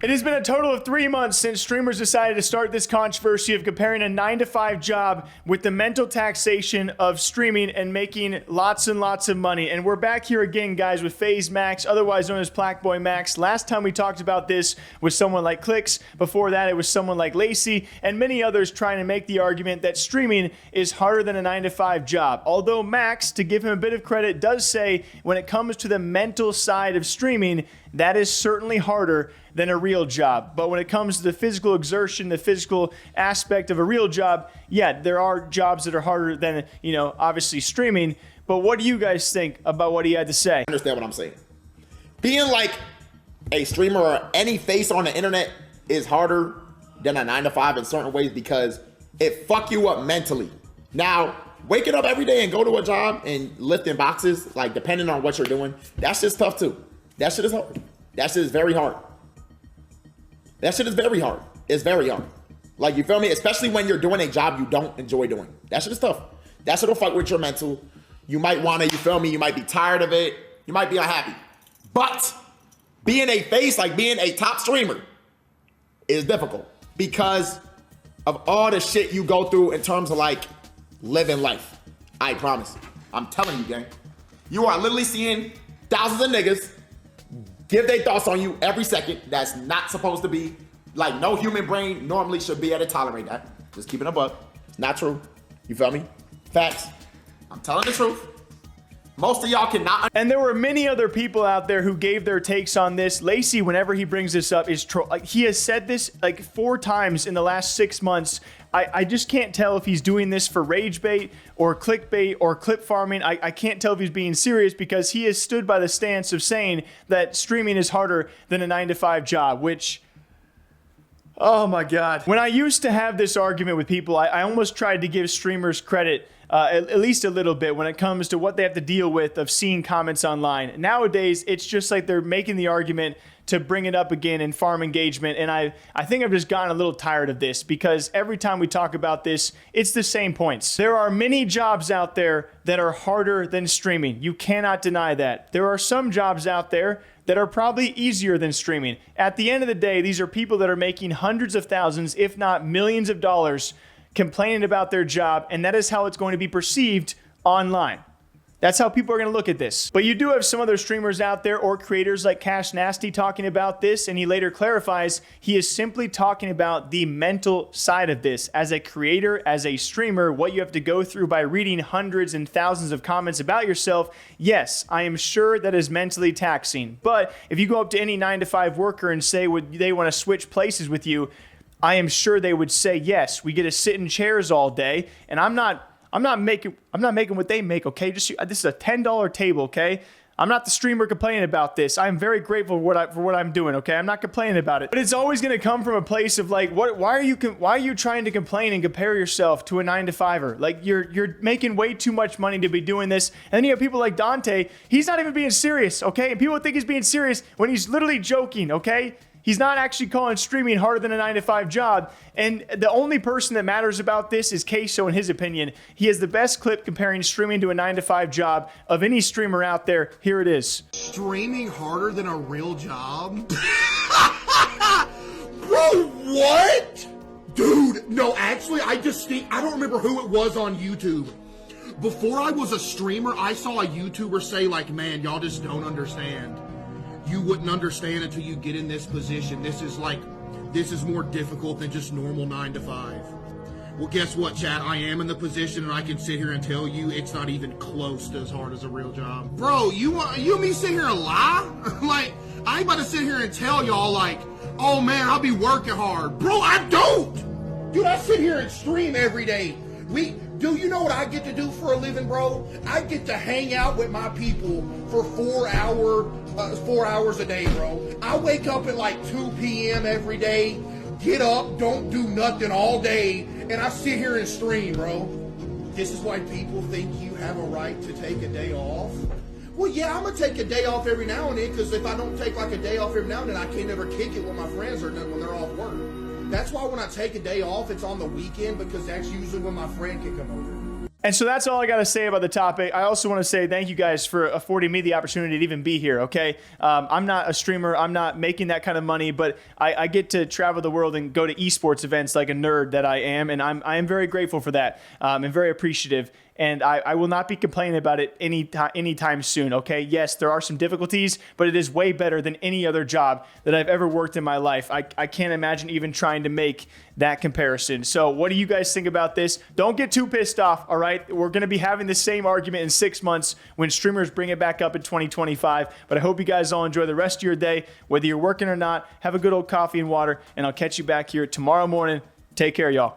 It has been a total of 3 months since streamers decided to start this controversy of comparing a 9-to-5 job with the mental taxation of streaming and making lots and lots of money. And we're back here again, guys, with FaZe Max, otherwise known as Plaqueboymax. Last time we talked about this with someone like Clicks. Before that, it was someone like Lacey and many others trying to make the argument that streaming is harder than a 9-to-5 job. Although Max, to give him a bit of credit, does say when it comes to the mental side of streaming, that is certainly harder than a real job. But when it comes to the physical exertion, the physical aspect of a real job, yeah, there are jobs that are harder than, obviously streaming. But what do you guys think about what he had to say? Understand what I'm saying? Being like a streamer or any face on the internet is harder than a 9-to-5 in certain ways because it fuck you up mentally. Now, waking up every day and go to a job and lifting boxes, like depending on what you're doing, that's just tough too. That shit is hard. That shit is very hard. That shit is very hard. It's very hard. Like, you feel me? Especially when you're doing a job you don't enjoy doing. That shit is tough. That shit will fuck with your mental. You might want to, you feel me? You might be tired of it. You might be unhappy. But being a face, like being a top streamer, is difficult because of all the shit you go through in terms of like living life. I promise. I'm telling you, gang. You are literally seeing thousands of niggas give their thoughts on you every second. That's not supposed to be. Like, no human brain normally should be able to tolerate that. Just keep it a buck. It's not true. You feel me? Facts. I'm telling the truth. Most of y'all cannot. And there were many other people out there who gave their takes on this. Lacey, whenever he brings this up, is like, he has said this like 4 times in the last 6 months. I just can't tell if he's doing this for rage bait or clickbait or clip farming. I can't tell if he's being serious because he has stood by the stance of saying that streaming is harder than a 9-to-5 job, which, oh my God. When I used to have this argument with people, I almost tried to give streamers credit at least a little bit when it comes to what they have to deal with of seeing comments online. Nowadays, it's just like they're making the argument to bring it up again and farm engagement. And I think I've just gotten a little tired of this because every time we talk about this, it's the same points. There are many jobs out there that are harder than streaming. You cannot deny that. There are some jobs out there that are probably easier than streaming. At the end of the day, these are people that are making hundreds of thousands, if not millions of dollars, complaining about their job, and that is how it's going to be perceived online. That's how people are going to look at this. But you do have some other streamers out there or creators like Cash Nasty talking about this, and he later clarifies he is simply talking about the mental side of this. As a creator, as a streamer, what you have to go through by reading hundreds and thousands of comments about yourself, yes, I am sure that is mentally taxing. But if you go up to any 9-to-5 worker and say would they want to switch places with you, I am sure they would say, yes, we get to sit in chairs all day, and I'm not making what they make, okay? This is a $10 table, okay? I'm not the streamer complaining about this. I'm very grateful for what I'm doing, okay? I'm not complaining about it. But it's always going to come from a place of like, why are you trying to complain and compare yourself to a 9-to-5er? Like, you're making way too much money to be doing this. And then you have people like Dante. He's not even being serious, okay? And people think he's being serious when he's literally joking, okay? He's not actually calling streaming harder than a 9-to-5 job. And the only person that matters about this is Queso, in his opinion. He has the best clip comparing streaming to a 9-to-5 job of any streamer out there. Here it is. Streaming harder than a real job? Bro, what? Dude, no, actually, I don't remember who it was on YouTube. Before I was a streamer, I saw a YouTuber say like, man, y'all just don't understand. You wouldn't understand until you get in this position. This is more difficult than just normal 9-to-5. Well, guess what, chat? I am in the position and I can sit here and tell you it's not even close to as hard as a real job. Bro, you and me sit here and lie? Like, I ain't about to sit here and tell y'all like, oh man, I'll be working hard. Bro, I don't! Dude, I sit here and stream every day. Do you know what I get to do for a living, bro? I get to hang out with my people for 4 hours a day, bro. I wake up at like 2 p.m. every day, get up, don't do nothing all day, and I sit here and stream, bro. This is why people think you have a right to take a day off. Well, yeah, I'm going to take a day off every now and then, because if I don't take like a day off every now and then, I can't ever kick it when my friends are done when they're off work. That's why when I take a day off, it's on the weekend, because that's usually when my friend can come over. And so that's all I got to say about the topic. I also want to say thank you guys for affording me the opportunity to even be here, okay? I'm not a streamer. I'm not making that kind of money, but I get to travel the world and go to esports events like a nerd that I am, and I am very grateful for that and very appreciative. And I will not be complaining about it anytime soon, okay? Yes, there are some difficulties, but it is way better than any other job that I've ever worked in my life. I can't imagine even trying to make that comparison. So what do you guys think about this? Don't get too pissed off, all right? We're going to be having the same argument in 6 months when streamers bring it back up in 2025. But I hope you guys all enjoy the rest of your day, whether you're working or not. Have a good old coffee and water, and I'll catch you back here tomorrow morning. Take care, y'all.